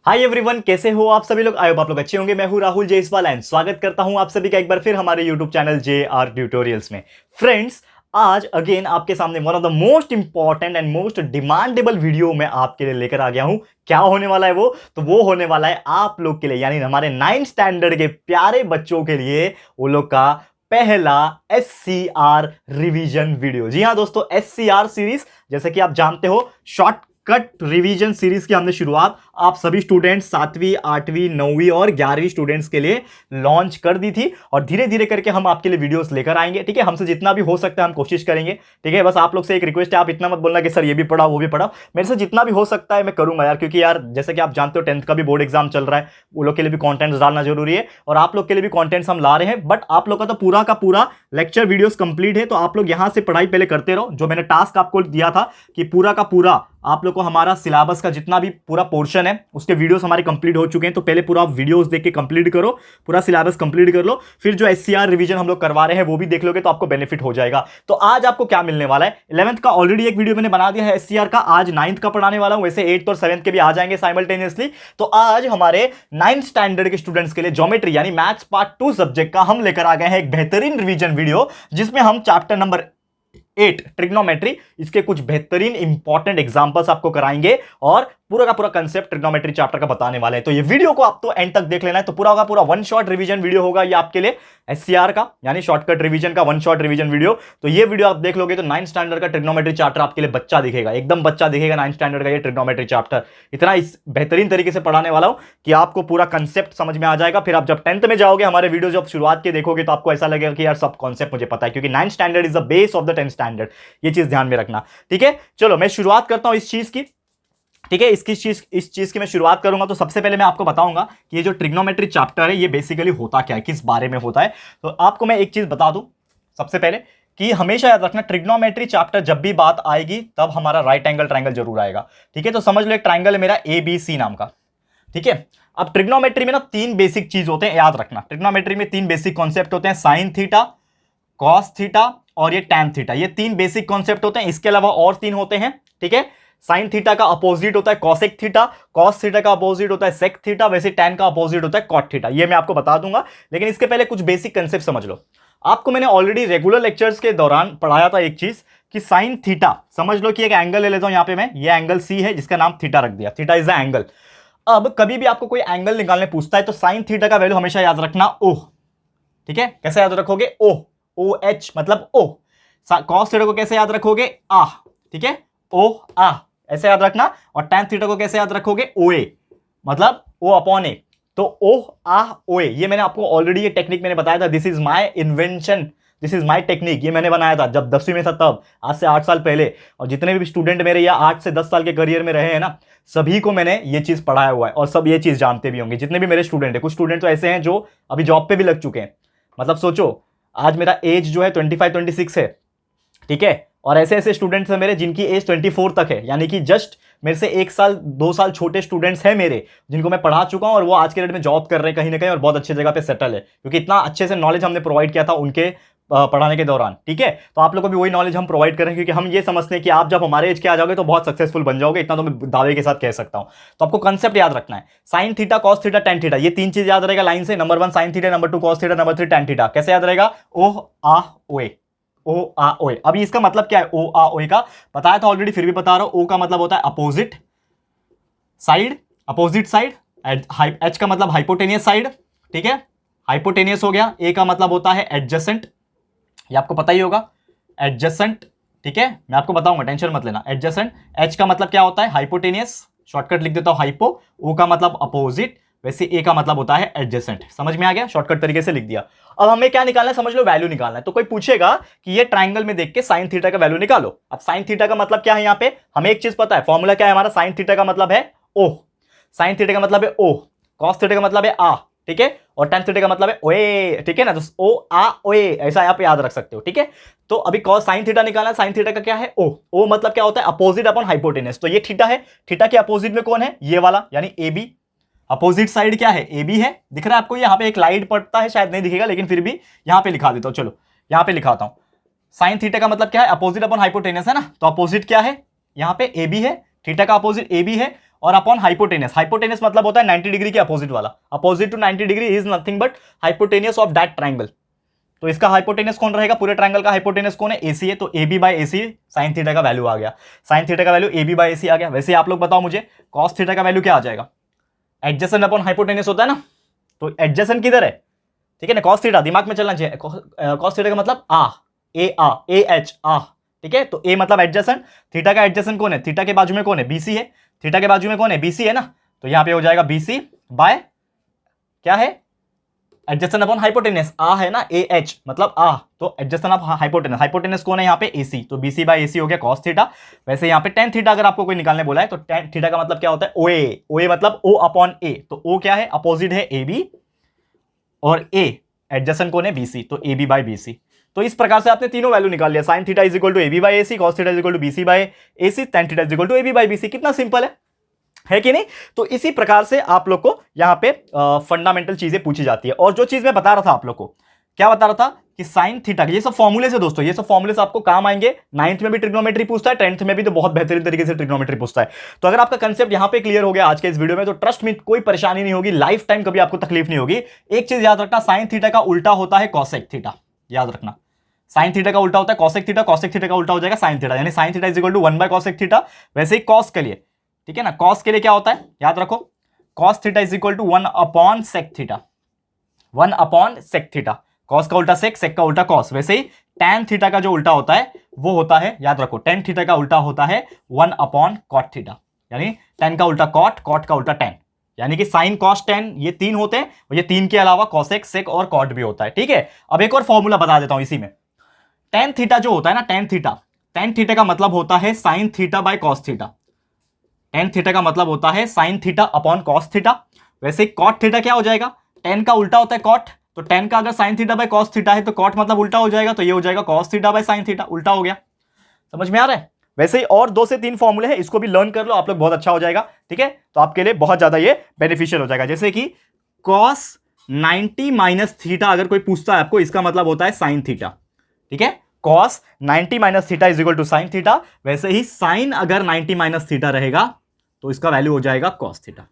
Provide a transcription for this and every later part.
Hi everyone, कैसे हो आप सभी लोग। आई होप आप लोग अच्छे होंगे। मैं हूं राहुल जयसवाल एंड स्वागत करता हूं आप सभी का एक बार फिर हमारे यूट्यूब चैनल JR ट्यूटोरियल्स में। फ्रेंड्स, आज अगेन आपके सामने one of the most important and most demandable video मैं आपके लिए लेकर आ गया हूं। क्या होने वाला है वो होने वाला है आप लोग के लिए, यानी हमारे 9th स्टैंडर्ड के प्यारे बच्चों के लिए वो लोग का पहला SCR रिवीजन वीडियो। जी हां दोस्तों, SCR सीरीज, जैसे कि आप जानते हो, शॉर्ट कट रिवीजन सीरीज की हमने शुरुआत आप सभी स्टूडेंट्स 7वीं 8वीं 9वीं और 11वीं स्टूडेंट्स के लिए लॉन्च कर दी थी और धीरे धीरे करके हम आपके लिए वीडियोस लेकर आएंगे। ठीक है, हमसे जितना भी हो सकता है हम कोशिश करेंगे। ठीक है, बस आप लोग से एक रिक्वेस्ट है, आप इतना मत बोलना कि सर ये भी पढ़ाओ वो भी पढ़ाओ। मेरे से जितना भी हो सकता है मैं करूंगा यार, क्योंकि यार जैसे कि आप जानते हो 10th का भी बोर्ड एग्जाम चल रहा है, वो लोग के लिए भी कॉन्टेंट्स डालना जरूरी है और आप लोग के लिए भी कॉन्टेंट्स हम ला रहे हैं। बट आप लोग का तो पूरा का पूरा लेक्चर वीडियोस कंप्लीट है, तो आप लोग यहां से पढ़ाई पहले करते रहो। जो मैंने टास्क आपको दिया था कि पूरा का पूरा आप लोग को हमारा सिलेबस का जितना भी पूरा पोर्शन है उसके वीडियोस हमारे कंप्लीट हो चुके हैं, तो पहले पूरा वीडियोस देख के कंप्लीट करो, पूरा सिलेबस कंप्लीट कर लो, फिर जो SCR रिवीजन हम लोग करवा रहे हैं वो भी देख लोगे तो आपको बेनिफिट हो जाएगा। तो आज आपको क्या मिलने वाला है, 11th का ऑलरेडी एक वीडियो मैंने बना दिया है SCR का, आज 9th का पढ़ाने वाला हूं। वैसे 8th और 7th के भी आ जाएंगे साइमल्टेनियसली। तो आज हमारे 9th स्टैंडर्ड के स्टूडेंट्स के लिए ज्योमेट्री यानी मैथ्स पार्ट 2 सब्जेक्ट का हम लेकर आ गए हैं एक बेहतरीन रिवीजन वीडियो, जिसमें हम चैप्टर नंबर 8 ट्रिग्नोमेट्री, इसके कुछ बेहतरीन इंपॉर्टेंट एग्जांपल्स आपको कराएंगे और पूरा का पूरा कंसेप्ट ट्रिग्नोमेट्री चैप्टर का बताने वाले हैं। तो ये वीडियो को आप तो एंड तक देख लेना है। तो पूरा का पूरा वन शॉट रिवीजन वीडियो होगा ये आपके लिए, SCR का यानी शॉर्टकट रिवीजन का वन शॉट रिवीजन वीडियो। तो ये वीडियो आप देख लोगे तो 9th स्टैंडर्ड का ट्रिग्नोमेट्री चैप्टर आपके लिए बच्चा दिखेगा, एकदम बच्चा दिखेगा 9th स्टैंडर्ड का ये ट्रिग्नोमेट्री चैप्टर। इतना इस बेहतरीन तरीके से पढ़ाने वाला हूं कि आपको पूरा कंसेप्ट समझ में आ जाएगा। फिर आप जब 10th में जाओगे, हमारे वीडियो जब शुरुआत के देखोगे तो आपको ऐसा लगेगा कि यार सब कॉन्सेप्ट मुझे पता है, क्योंकि 9th standard is the base of the 10th standard. ये चीज ध्यान में रखना। ठीक है, चलो मैं शुरुआत करता हूं इस चीज की। ठीक है, इस चीज की मैं शुरुआत करूंगा। तो सबसे पहले मैं आपको बताऊंगा कि ये जो ट्रिग्नोमेट्री चैप्टर है ये बेसिकली होता क्या है, किस बारे में होता है। तो आपको मैं एक चीज बता दूं सबसे पहले कि हमेशा याद रखना, ट्रिग्नोमेट्री चैप्टर जब भी बात आएगी तब हमारा राइट एंगल ट्रायंगल जरूर आएगा। ठीक है, तो समझ लो एक ट्रायंगल है मेरा ABC नाम का। ठीक है, अब ट्रिग्नोमेट्री में ना 3 बेसिक चीज होते हैं, याद रखना। ट्रिग्नोमेट्री में 3 बेसिक कॉन्सेप्ट होते हैं, साइन थीटा, कॉस थीटा और ये टैन थीटा। ये 3 बेसिक कॉन्सेप्ट होते हैं, इसके अलावा और 3 होते हैं। ठीक है, साइन थीटा का अपोजिट होता है कॉसेक थीटा, कॉस थीटा का अपोजिट होता है सेक थीटा, वैसे टैन का अपोजिट होता है कॉट थीटा। ये मैं आपको बता दूंगा, लेकिन इसके पहले कुछ बेसिक कंसेप्ट समझ लो। आपको मैंने ऑलरेडी रेगुलर लेक्चर्स के दौरान पढ़ाया था एक चीज कि साइन थीटा, समझ लो कि एक एंगल ले लेता हूं यहां पे मैं, ये एंगल C है जिसका नाम थीटा रख दिया, थीटा इज द एंगल। अब कभी भी आपको कोई एंगल निकालने पूछता है तो साइन थीटा का वैल्यू हमेशा याद रखना O। ठीक है, कैसे याद रखोगे, OH मतलब O। कॉस थीटा को कैसे याद रखोगे, आ। ठीक है, O आ ऐसे याद रखना। और टैन थीटा को कैसे याद रखोगे, OA मतलब O/A। तो O आ OA, ये मैंने आपको ऑलरेडी ये टेक्निक मैंने बताया था। This is my invention, this is my technique. ये मैंने बनाया था जब 10वीं में था तब, आज से 8 साल पहले। और जितने भी स्टूडेंट मेरे या 8 से 10 साल के करियर में रहे हैं ना, सभी को मैंने ये चीज पढ़ाया हुआ है और सब ये चीज जानते भी होंगे जितने भी मेरे स्टूडेंट है। कुछ स्टूडेंट तो ऐसे हैं जो अभी जॉब पे भी लग चुके हैं। मतलब सोचो, आज मेरा एज जो है 25-26 है। ठीक है, और ऐसे ऐसे स्टूडेंट्स हैं मेरे जिनकी एज 24 तक है, यानी कि जस्ट मेरे से 1 साल 2 साल छोटे स्टूडेंट्स हैं मेरे, जिनको मैं पढ़ा चुका हूं और वो आज के डेट में जॉब कर रहे हैं कहीं ना कहीं और बहुत अच्छी जगह पे सेटल है, क्योंकि इतना अच्छे से नॉलेज हमने प्रोवाइड किया था उनके पढ़ाने के दौरान। ठीक है, तो आप लोगों को भी वही नॉलेज हम प्रोवाइड करें, क्योंकि हम ये समझते हैं कि आप जब हमारे एज के आ जाओगे तो बहुत सक्सेसफुल बन जाओगे, इतना तो मैं दावे के साथ कह सकता हूं। तो आपको कंसेप्ट याद रखना है, sine theta, cos theta, tan theta, ये 3 चीज याद रहेगा लाइन से। Number 1 sine theta, number 2 cos theta, number 3 tan theta. कैसे याद रहेगा, OA। OA। अभी इसका मतलब क्या है OA का, बताया था ऑलरेडी फिर भी बता रहा हूं। O का मतलब होता है opposite side, opposite side. H का मतलब हाइपोटेनियस साइड। ठीक है, हाइपोटेनियस हो गया। A का मतलब होता है एडजेसेंट, ये आपको पता ही होगा, एडजेसेंट। ठीक है, मैं आपको बताऊंगा, टेंशन मत लेना, एडजेसेंट। H का मतलब क्या होता है, हाइपोटेनियस, शॉर्टकट लिख देता हूं हाइपो। O का मतलब अपोजिट, वैसे A का मतलब होता है एडजेसेंट। समझ में आ गया, शॉर्टकट तरीके से लिख दिया। अब हमें क्या निकालना है, समझ लो वैल्यू निकालना है। तो कोई पूछेगा कि ये ट्रायंगल में देख के साइन थीटा का वैल्यू निकालो। अब साइन थीटा का मतलब क्या है, यहां पे हमें एक चीज पता है, फॉर्मूला क्या है हमारा, साइन थीटा का मतलब है O, साइन थीटा का मतलब है O, कॉस थीटा का मतलब है A। ठीक है, और टैन थीटा का मतलब है OA। ठीक है ना, तो OA ऐसा आप याद रख सकते हो। ठीक है, तो अभी कॉस साइन थीटा निकालना, साइन थीटा का क्या है O मतलब क्या होता है, अपोजिट अपॉन हाइपोटेनस। तो ये थीटा है, थीटा के अपोजिट में कौन है, ये वाला यानी AB। अपोजिट साइड क्या है, AB है, दिख रहा है आपको, यहां पे एक लाइट पड़ता है, शायद नहीं दिखेगा लेकिन फिर भी यहां पे लिखा देता हूं। चलो यहां पे लिखाता हूं, साइन थीटा का मतलब क्या है, अपोजिट अपॉन हाइपोटेनस है ना, तो अपोजिट क्या है, यहां पे AB है, थीटा का अपोजिट AB है और अपॉन हाइपोटेनियस। हाइपोटेनियस मतलब होता है 90 डिग्री के अपोजिट वाला। Opposite to 90 degree is nothing but hypotenuse of that triangle. तो इसका हाइपोटेनस कौन रहेगा, पूरे ट्रायंगल का हाइपोटेनस कौन है, एसी है। तो AB by AC sine theta का वैल्यू आ गया। साइन थीटा का वैल्यू AB बाय AC आ गया। वैसे आप लोग बताओ मुझे कॉस थीटा का वैल्यू क्या आ जाएगा, एडजेसेंट अपॉन हाइपोटेनस होता है ना, तो एडजेसेंट किधर है, ठीक है ना, कॉस थीटा दिमाग में चलना चाहिए। कॉस थीटा का मतलब AH आ, ठीक है। तो A मतलब एडजेसेंट, थीटा का एडजेसेंट कौन है, थीटा के बाजू में कौन है, BC है। थीटा के बाजू में कौन है, BC है ना, तो यहां पे हो जाएगा BC बाय क्या है, एडजेसेंट अपॉन हाइपोटेनस, आ है ना, AH मतलब आ, तो एडजेसेंट ऑफ हाइपोटेनस, हाइपोटेनस कौन है यहाँ पे, AC, तो BC बाय AC हो गया cos थीटा। वैसे यहाँ पे tan थीटा अगर आपको कोई निकालने बोला है तो tan थीटा का मतलब क्या होता है, OA, OA मतलब O अपॉन A, तो O क्या है, अपोजिट है AB और A एडजेसेंट कौन है, BC, तो AB बाय BC। तो इस प्रकार से आपने तीनों वैल्यू निकाल लिया, sin theta is equal to AB by AC, cos theta is equal to BC by AC, tan theta is equal to AB by BC। कितना सिंपल है कि नहीं। तो इसी प्रकार से आप लोग को यहां पे फंडामेंटल चीजें पूछी जाती है। और जो चीज मैं बता रहा था आप लोग को, क्या बता रहा था कि साइन थीटा, ये सब फॉर्मूले से दोस्तों, ये सब फॉर्मूले से आपको काम आएंगे। 9th में भी ट्रिग्नोमेट्री पूछता है, 10th में भी तो बहुत बेहतरीन तरीके से ट्रिग्नोमेट्री पूछता है। तो अगर आपका कंसेप्ट यहां पे क्लियर हो गया आज के इस वीडियो में, तो ट्रस्ट में कोई परेशानी नहीं होगी, लाइफ टाइम कभी आपको तकलीफ नहीं होगी। एक चीज याद रखना, साइन थीटा का उल्टा होता है कॉसेक थीटा, याद रखना। साइन थीटा का उल्टा होता है कॉसेक थीटा, कॉसेक थीटा का उल्टा हो जाएगा साइन थीटा, यानी sine theta is equal to 1 by cosec theta. वैसे ही कॉस के लिए, ठीक है ना, कॉस के लिए क्या होता है, याद रखो, cos theta is equal to 1 upon sec theta, 1 upon sec theta. Cos का उल्टा सेक, सेक का उल्टा कॉस। वैसे ही tan थीटा का जो उल्टा होता है वो होता है, याद रखो, tan थीटा का उल्टा होता है 1 अपॉन कॉट थीटा, यानी tan का उल्टा कॉट, कॉट का उल्टा tan, यानी कि साइन कॉस tan ये तीन होते हैं, और ये तीन के अलावा कॉसेक, सेक और कॉट भी होता है, ठीक है। अब एक और फॉर्मूला बता देता हूं इसी में। tan थीटा जो होता है ना, tan थीटा का मतलब होता है sine theta by cos theta. tan theta का मतलब होता है sine theta upon cos theta. वैसे कॉट थीटा क्या हो जाएगा, tan का उल्टा होता है कॉट, तो tan का अगर sine theta by cos theta है तो कॉट मतलब उल्टा हो जाएगा, तो ये हो जाएगा cos theta by sine theta, उल्टा हो गया। समझ में आ रहा है। वैसे ही और 2 से 3 फॉर्मूले हैं, इसको भी लर्न कर लो आप लोग, बहुत अच्छा हो जाएगा, ठीक है। तो आपके लिए बहुत ज्यादा ये बेनिफिशियल हो जाएगा। जैसे कि cos 90 माइनस थीटा अगर कोई पूछता है आपको, इसका मतलब होता है साइन थीटा, ठीक है। cos 90 minus theta is equal to sine theta. वैसे ही साइन अगर 90 माइनस थीटा रहेगा तो इसका वैल्यू हो जाएगा कॉस थीटा।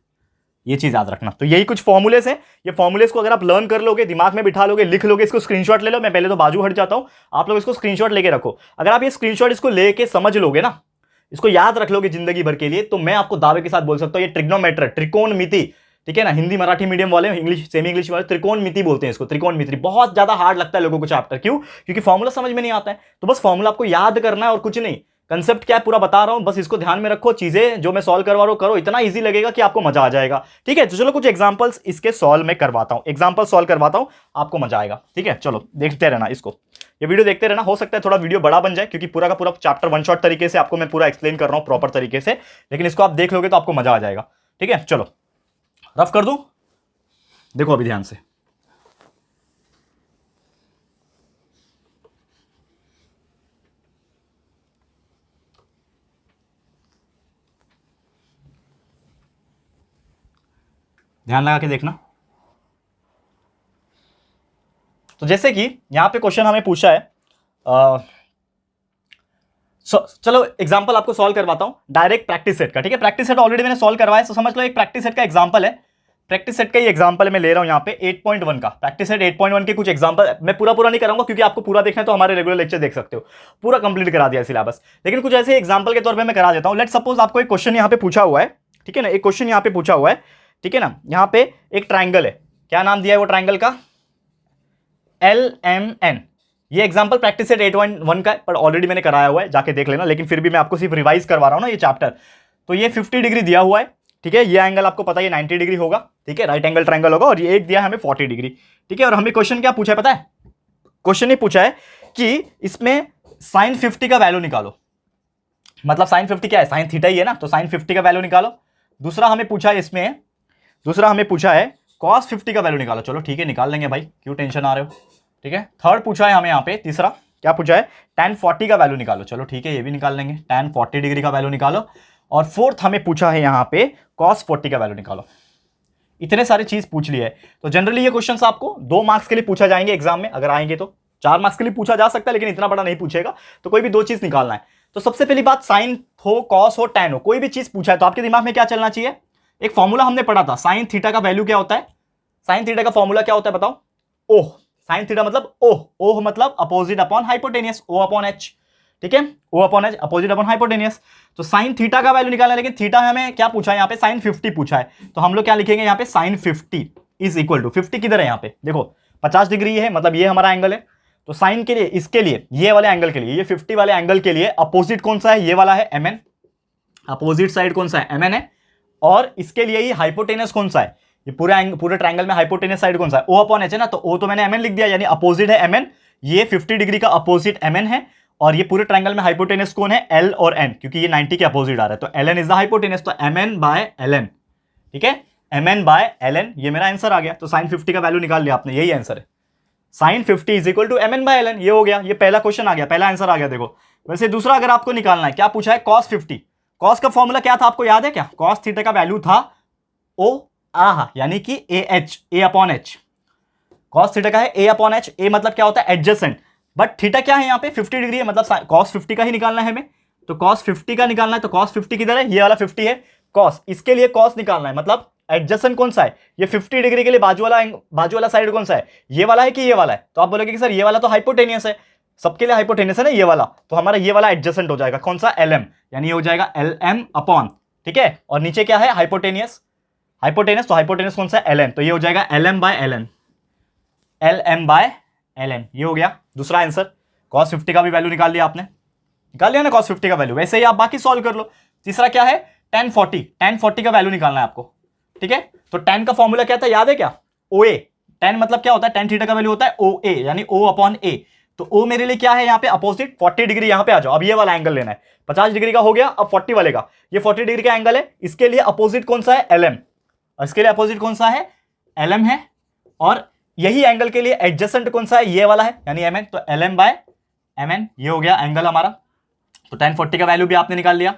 ये चीज याद रखना। तो यही कुछ फॉर्मूलेस हैं, ये फॉर्मूलेस को अगर आप लर्न कर लोगे, दिमाग में बिठा लोगे, लिख लोगे, इसको स्क्रीनशॉट ले लो। मैं पहले तो बाजू हट जाता हूं, आप लोग इसको स्क्रीनशॉट लेके रखो। अगर आप ये स्क्रीनशॉट इसको लेके समझ लोगे ना, इसको याद रख लोगे जिंदगी भर के लिए, तो मैं आपको दावे के साथ बोल सकता हूं ये ट्रिग्नोमेट्री, त्रिकोणमिति, ठीक है ना, हिंदी मराठी मीडियम वाले, इंग्लिश सेमी इंग्लिश वाले त्रिकोणमिति बोलते हैं इसको, त्रिकोणमिति। बहुत ज्यादा हार्ड लगता है लोगों को चैप्टर, क्यों, क्योंकि फॉर्मूला समझ में नहीं आता है। तो बस फॉर्मूला आपको याद करना है और कुछ नहीं। कंसेप्ट क्या है पूरा बता रहा हूं, बस इसको ध्यान में रखो, चीजें जो मैं सॉल्व करवा रहा हूं करो, इतना इजी लगेगा कि आपको मजा आ जाएगा, ठीक है। तो चलो कुछ एग्जांपल्स इसके सॉल्व में करवाता हूं, एग्जांपल सॉल्व करवाता हूं, आपको मजा आएगा, ठीक है। चलो देखते रहना इसको, ये वीडियो देखते रहना। हो सकता है थोड़ा वीडियो बड़ा बन जाए, क्योंकि पूरा का पूरा चैप्टर वन शॉट तरीके से आपको मैं पूरा एक्सप्लेन कर रहा हूं प्रॉपर तरीके से, लेकिन इसको आप देख लोगे तो आपको मजा आ जाएगा, ठीक है। चलो रफ कर दूं, देखो अभी ध्यान से। ध्यान लगा के देखना। तो जैसे कि यहां पे क्वेश्चन हमें पूछा है, चलो एग्जांपल आपको सॉल्व करवाता हूं डायरेक्ट प्रैक्टिस सेट का, ठीक है। प्रैक्टिस सेट ऑलरेडी मैंने सॉल्व करवाया, तो समझ लो एक प्रैक्टिस सेट का एग्जांपल है। प्रैक्टिस सेट का ही एग्जांपल मैं ले रहा हूं यहां पे 8.1 का, प्रैक्टिस सेट 8.1 के कुछ एग्जांपल। मैं पूरा नहीं कराऊंगा, क्योंकि आपको पूरा देखना है तो हमारे रेगुलर लेक्चर देख सकते हो, पूरा कंप्लीट करा दिया सिलेबस, लेकिन कुछ ऐसे एग्जांपल के तौर पे मैं करा देता हूं। लेट सपोज आपको एक क्वेश्चन यहां पे पूछा हुआ है, ठीक है ना, एक क्वेश्चन यहां पे पूछा हुआ है, ठीक है ना। यहां पे एक ट्राइंगल है, क्या नाम दिया है वो ट्राइंगल का, LMN। ये एग्जांपल प्रैक्टिस सेट 8.1 का है, पर ऑलरेडी मैंने कराया हुआ है, जाके देख लेना, लेकिन फिर भी मैं आपको सिर्फ रिवाइज करवा रहा हूं ना ये चैप्टर। तो ये 50 डिग्री दिया हुआ है, ठीक है। ये एंगल आपको पता है 90 डिग्री होगा, ठीक है, राइट एंगल ट्राइंगल होगा, और ये एक दिया है हमें 40 डिग्री, ठीक है। और हमें क्वेश्चन क्या पूछा है पता है, क्वेश्चन ये पूछा है कि इसमें साइन 50 का वैल्यू निकालो, मतलब साइन 50 क्या है, साइन थीटा ही है ना, तो साइन 50 का वैल्यू निकालो। दूसरा हमें पूछा है इसमें, दूसरा हमें पूछा है कॉस 50 का वैल्यू निकालो। चलो ठीक है, निकाल लेंगे भाई, क्यों टेंशन आ रहे हो, ठीक है। थर्ड पूछा है हमें यहाँ पे, तीसरा क्या पूछा है, tan 40 का वैल्यू निकालो। चलो ठीक है, ये भी निकाल लेंगे, tan 40 डिग्री का वैल्यू निकालो। और फोर्थ हमें पूछा है यहाँ पे cos 40 का वैल्यू निकालो। इतने सारे चीज पूछ लिए है। तो जनरली ये क्वेश्चंस आपको 2 मार्क्स के लिए पूछा जाएंगे एग्जाम में, अगर आएंगे तो 4 मार्क्स के लिए पूछा जा सकता है, लेकिन इतना बड़ा नहीं पूछेगा। तो कोई भी 2 चीज निकालना है, तो सबसे पहली बात, साइन हो, कॉस हो, टैन हो, कोई भी चीज पूछा है तो आपके दिमाग में क्या चलना चाहिए? एक फॉर्मूला हमने पढ़ा था, साइन थीटा का वैल्यू क्या होता है? साइन थीटा का फॉर्मूला क्या होता है बताओ? ओह। साइन थीटा मतलब ओह, ओह मतलब opposite upon hypotenuse, O upon H, ठीक है, O upon H, opposite upon hypotenuse. तो साइन थीटा का वैल्यू निकालना है, लेकिन थीटा हमें क्या पूछा है यहाँ पे? साइन 50 पूछा है, तो हम लोग क्या लिखेंगे यहाँ पे? साइन 50 इज इक्वल टू, 50 किधर है यहाँ पे? देखो 50 डिग्री है, मतलब ये हमारा एंगल है। तो साइन के लिए, इसके लिए, ये वाले एंगल के लिए, ये 50 वाले एंगल के लिए अपोजिट कौन सा है? ये वाला है mn, अपोजिट साइड कौन सा है? mn है। और इसके लिए ही हाइपोटेनस कौन सा है? ये पूरे ट्रायंगल में हाइपोटेनस साइड कौन सा है? O अपॉन एच है ना, तो O तो मैंने mn लिख दिया, यानी अपोजिट है mn, ये 50 डिग्री का अपोजिट mn है। और ये पूरे ट्रायंगल में हाइपोटेनस कौन है? L और N, क्योंकि ये 90 के अपोजिट आ रहा है, तो ln इज द हाइपोटेनस, तो mn बाय ln, ठीक है, mn बाय ln, ये मेरा आंसर आ गया। तो साइन 50 का वैल्यू निकाल लिया आपने, यही आंसर है। Sine 50 is equal to mn by ln, ये हो गया, ये पहला क्वेश्चन आ गया, पहला आंसर आ गया। देखो वैसे दूसरा अगर आपको निकालना है, क्या पूछा है? cos 50। cos का फॉर्मूला क्या था आपको याद है क्या? cos थीटा का वैल्यू था ओ आह, यानी कि A H, A upon H. cos theta का है ए अपॉन एच, ए मतलब क्या होता है? एडजेसेंट। बट थीटा क्या है यहाँ पे? 50 डिग्री है, मतलब cos 50 का ही निकालना है हमें। तो cos 50 का निकालना है, तो cos 50 किधर है? ये वाला 50 है। cos, इसके लिए cos निकालना है, मतलब एडजेसेंट कौन सा है? ये 50 डिग्री के लिए बाजू वाला साइड कौन सा है? ये वाला है कि ये वाला है? तो आप बोलोगे कि सर ये वाला तो हाइपोटेनियस है, सबके लिए हाइपोटेनियस है ना ये वाला, तो हमारा ये वाला एडजेसेंट हो जाएगा, कौन सा? lm, यानी ये हो जाएगा lm अपॉन, ठीक है, और नीचे क्या है? हाइपोटेनियस, हाइपोटेनस, तो हाइपोटेनस कौन सा है? ln, तो ये हो जाएगा lm by ln, lm by ln, ये हो गया दूसरा आंसर। cos 50 का भी वैल्यू निकाल लिया आपने, निकाल लिया ना cos 50 का वैल्यू। वैसे ही आप बाकी सॉल्व कर लो। तीसरा क्या है? tan 40, tan 40 का वैल्यू निकालना है आपको, ठीक है। तो tan का फॉर्मूला क्या था याद है क्या? OA, tan मतलब क्या होता है? tan थीटा का वैल्यू होता है OA, यानी O अपॉन A। तो O मेरे लिए क्या है यहाँ पे? अपोजिट 40 डिग्री, यहाँ पे आ जाओ, अब ये वाला एंगल लेना है, 50 डिग्री का हो गया, अब 40 वाले का, ये 40 डिग्री का एंगल है, इसके लिए अपोजिट कौन सा है? LM, और इसके लिए अपोजिट कौन सा है? LM है। और यही एंगल के लिए एडजेसेंट कौन सा है? ये वाला है, यानी mn, तो lm बाय mn, ये हो गया एंगल हमारा। तो tan 40 का वैल्यू भी आपने निकाल लिया,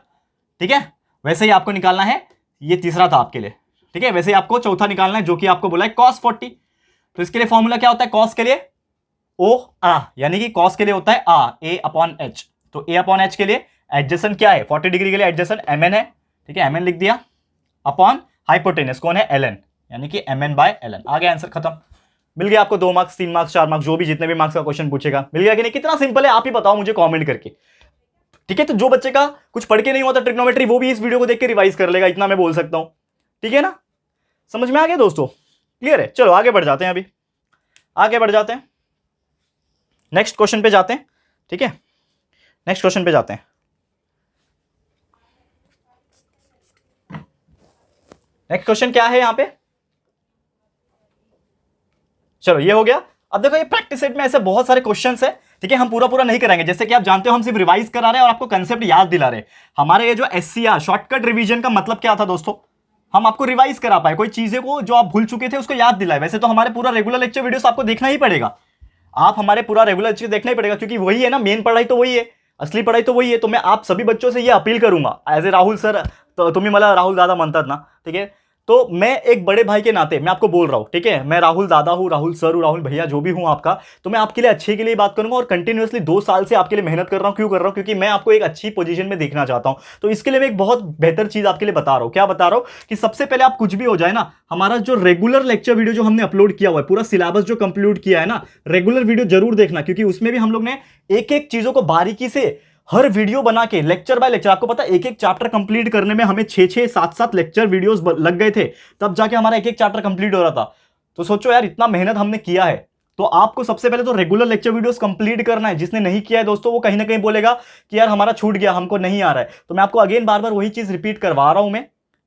ठीक है। वैसे ही आपको निकालना है, ये तीसरा था आपके लिए, ठीक है। वैसे ही आपको चौथा निकालना है, जो कि आपको बोला है cos 40। तो इसके लिए फॉर्मूला क्या होता है? cos के लिए ओ आ, यानी कि cos के लिए होता है आ, a अपॉन एच। तो a अपॉन एच के लिए एडजेसेंट क्या है? 40 डिग्री के लिए एडजेसेंट mn है, ठीक है, mn लिख दिया, अपॉन हाइपोटेनस कौन है? ln, यानी कि mn बाय ln। आ गया आंसर, खत्म। मिल गया आपको 2 मार्क्स, 3 मार्क्स, 4 मार्क्स, जो भी जितने भी मार्क्स का क्वेश्चन पूछेगा, मिल गया कि नहीं? कितना सिंपल है आप ही बताओ मुझे कमेंट करके, ठीक है। तो जो बच्चे का कुछ पढ़ के नहीं होता ट्रिग्नोमेट्री, वो भी इस वीडियो को देख के रिवाइज कर लेगा, इतना मैं बोल सकता हूं, ठीक है ना? समझ में आ गया दोस्तों? क्लियर है? चलो आगे बढ़ जाते हैं, अभी आगे बढ़ जाते हैं, नेक्स्ट क्वेश्चन पे जाते हैं, ठीक है, नेक्स्ट क्वेश्चन पे जाते हैं। नेक्स्ट क्वेश्चन क्या है यहाँ पे? चलो ये हो गया। अब देखो ये प्रैक्टिस सेट में ऐसे बहुत सारे क्वेश्चंस है, ठीक है, हम पूरा नहीं कराएंगे, जैसे कि आप जानते हो हम सिर्फ रिवाइज करा रहे हैं और आपको कंसेप्ट याद दिला रहे हैं। हमारे ये जो SCR शॉर्टकट रिवीजन का मतलब क्या था दोस्तों? हम आपको रिवाइज करा पाए, कोई चीजें को जो आप भूल चुके थे उसको याद दिलाए। वैसे तो हमारे पूरा रेगुलर लेक्चर वीडियोस आपको देखना ही पड़ेगा, आप हमारे पूरा रेगुलर लेक्चर देखना ही पड़ेगा, क्योंकि वही है ना मेन पढ़ाई, तो वही है, असली पढ़ाई तो वही है। तो मैं आप सभी बच्चों से ये अपील करूंगा, एज ए राहुल सर, तो तुम्हें मला राहुल दादा म्हणतात ना, ठीक है, तो मैं एक बड़े भाई के नाते मैं आपको बोल रहा हूं, ठीक है, मैं राहुल दादा हूं, राहुल सर हूं, राहुल भैया जो भी हूं आपका, तो मैं आपके लिए अच्छे के लिए बात करूंगा और कंटिन्यूअसली 2 साल से आपके लिए मेहनत कर रहा हूं। क्यों कर रहा हूं? क्योंकि मैं आपको एक अच्छी पोजीशन में देखना चाहता हूं। तो इसके लिए मैं एक बहुत बेहतर चीज आपके लिए बता रहा हूं। क्या बता रहा हूं? कि सबसे पहले आप कुछ भी हो जाए ना, हमारा जो रेगुलर लेक्चर वीडियो जो हमने अपलोड किया हुआ है, पूरा सिलेबस जो कंप्लीट किया है ना, रेगुलर वीडियो जरूर देखना, क्योंकि उसमें भी हम लोग ने एक एक चीजों को बारीकी से हर वीडियो बना के लेक्चर बाय लेक्चर, आपको पता है एक एक चैप्टर कंप्लीट करने में हमें 6-6, 7-7 लेक्चर वीडियोस लग गए थे, तब जाके हमारा एक एक चैप्टर कंप्लीट हो रहा था। तो सोचो यार, इतना मेहनत हमने किया है, तो आपको सबसे पहले तो रेगुलर लेक्चर वीडियोस कंप्लीट करना है। जिसने नहीं किया है दोस्तों, वो कहीं ना कहीं बोलेगा कि यार हमारा छूट गया, हमको नहीं आ रहा है। तो मैं आपको अगेन बार बार वही चीज रिपीट करवा रहा हूं मैं,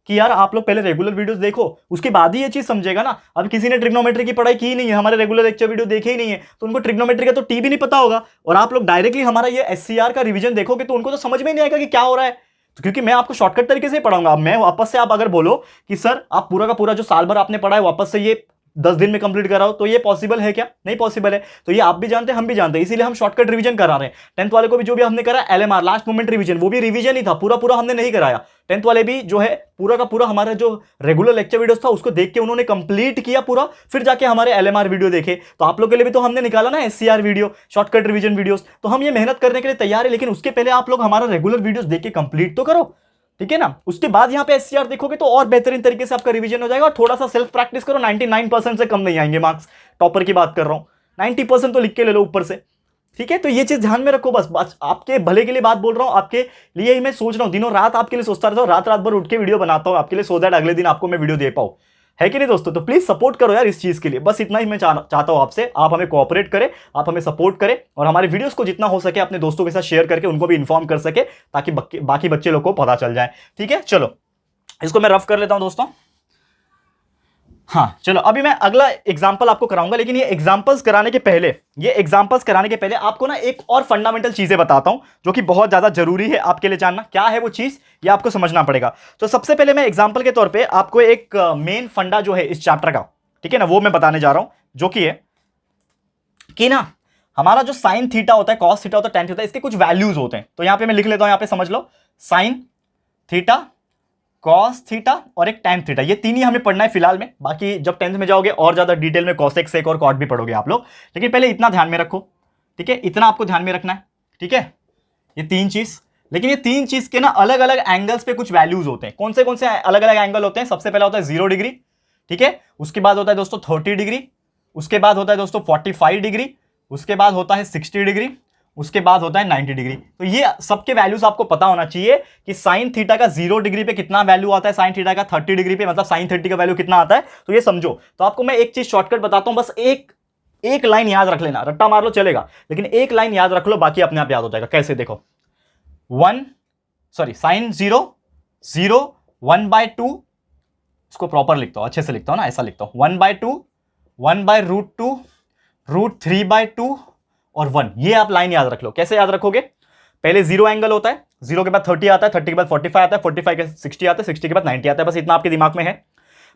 कि यार आप लोग पहले रेगुलर वीडियोस देखो, उसके बाद ही ये चीज समझेगा ना। अब किसी ने ट्रिग्नोमेट्री की पढ़ाई की नहीं है, हमारे रेगुलर लेक्चर वीडियो देखे ही नहीं है, तो उनको ट्रिग्नोमेट्री का तो टी भी नहीं पता होगा, और आप लोग डायरेक्टली हमारा ये SCR का रिवीजन देखोगे तो उनको तो समझ में नहीं आएगा कि क्या हो रहा है। तो क्योंकि मैं आपको शॉर्टकट तरीके से पढ़ाऊंगा, मैं वापस से, आप अगर बोलो कि सर आप पूरा का पूरा जो साल भर आपने पढ़ा है वापस से ये 10 दिन में कंप्लीट कराओ, तो ये पॉसिबल है क्या? नहीं पॉसिबल है। तो ये आप भी जानते हैं, हम भी जानते हैं, इसीलिए हम शॉर्टकट रिवीजन करा रहे हैं। 10th वाले को भी जो भी हमने करा LMR, लास्ट मोमेंट रिवीजन, वो भी रिवीजन ही था, पूरा पूरा हमने नहीं कराया। 10th वाले भी जो है पूरा का पूरा हमारा जो रेगुलर लेक्चर वीडियोस था उसको देख के उन्होंने कंप्लीट किया पूरा, फिर जाके हमारे LMR वीडियो देखे। तो आप लोग के लिए भी तो हमने निकाला ना SCR video, shortcut revision videos. तो हम ये मेहनत करने के लिए तैयार है, लेकिन उसके पहले आप लोग हमारा रेगुलर वीडियोस देख के कंप्लीट तो करो, ठीक है ना। उसके बाद यहाँ पे SCR देखोगे तो और बेहतरीन तरीके से आपका रिवीजन हो जाएगा। और थोड़ा सा सेल्फ प्रैक्टिस करो, 99% से कम नहीं आएंगे मार्क्स, टॉपर की बात कर रहा हूं, 90% तो लिख के ले लो ऊपर से, ठीक है। तो ये चीज ध्यान में रखो, बस आपके भले के लिए बात बोल रहा हूं, आपके लिए ही मैं सोच रहा हूं, दिनों रात आपके लिए सोचता रहता हूं, रात रात भर उठ के वीडियो बनाता हूं आपके लिए, सो दैट अगले दिन आपको मैं वीडियो दे पाऊं, है कि नहीं दोस्तों। तो प्लीज सपोर्ट करो यार इस चीज के लिए, बस इतना ही मैं चाहता हूं आपसे, आप हमें कोऑपरेट करें, आप हमें सपोर्ट करें, और हमारे वीडियोस को जितना हो सके अपने दोस्तों के साथ शेयर करके उनको भी इन्फॉर्म कर सके, ताकि बाकी बच्चे लोग को पता चल जाए, ठीक है। चलो इसको मैं रफ कर लेता हूं दोस्तों। हाँ चलो, अभी मैं अगला एग्जांपल आपको कराऊंगा, लेकिन ये एग्जांपल्स कराने के पहले आपको ना एक और फंडामेंटल चीजें बताता हूं, जो कि बहुत ज्यादा जरूरी है आपके लिए जानना। क्या है वो चीज, ये आपको समझना पड़ेगा। तो सबसे पहले मैं एग्जांपल के तौर पे आपको एक मेन फंडा जो है इस चैप्टर का, ठीक है ना, वो मैं बताने जा रहा हूं, जो कि है कि ना हमारा जो साइन थीटा होता है, कॉस थीटा होता है, टेन थीटा होता है, इसके कुछ वैल्यूज होते हैं। तो यहां पे मैं लिख लेता हूं, यहां पे समझ लो, साइन थीटा, कॉस थीटा और एक टैन थीटा, ये तीन ही हमें पढ़ना है फिलहाल में। बाकी जब 10th में जाओगे और ज्यादा डिटेल में कॉसेक सेक और कॉट भी पढ़ोगे आप लोग, लेकिन पहले इतना ध्यान में रखो, ठीक है, इतना आपको ध्यान में रखना है, ठीक है, ये तीन चीज। लेकिन ये तीन चीज के ना अलग अलग एंगल्स पे कुछ वैल्यूज होते हैं। कौन से अलग अलग एंगल होते हैं? सबसे पहला होता है 0 डिग्री, ठीक है, उसके बाद होता है दोस्तों 30 डिग्री, उसके बाद होता है दोस्तों 45 डिग्री, उसके बाद होता है 60 डिग्री, उसके बाद होता है 90 डिग्री। तो ये सबके वैल्यूज आपको पता होना चाहिए कि साइन थीटा का 0 डिग्री पे कितना वैल्यू आता है, साइन थीटा का 30 डिग्री पे मतलब साइन 30 का वैल्यू कितना आता है, तो ये समझो। तो आपको मैं एक चीज शॉर्टकट बताता हूं, बस एक लाइन याद रख लेना, रट्टा मार लो चलेगा, लेकिन एक लाइन याद रख लो, बाकी अपने आप याद हो जाएगा। कैसे? देखो, साइन 0 1/2, इसको प्रॉपर लिखता हूं, अच्छे से लिखता हूं ना, ऐसा लिखता हूं, 1/2, 1/√2, √3/2 और 1, ये आप लाइन याद रख लो। कैसे याद रखोगे? पहले 0 एंगल होता है, 0 के बाद 30 आता है, 30 के बाद 45 आता है, 45 के 60 आता है, 60 के बाद 90 आता है, बस इतना आपके दिमाग में है।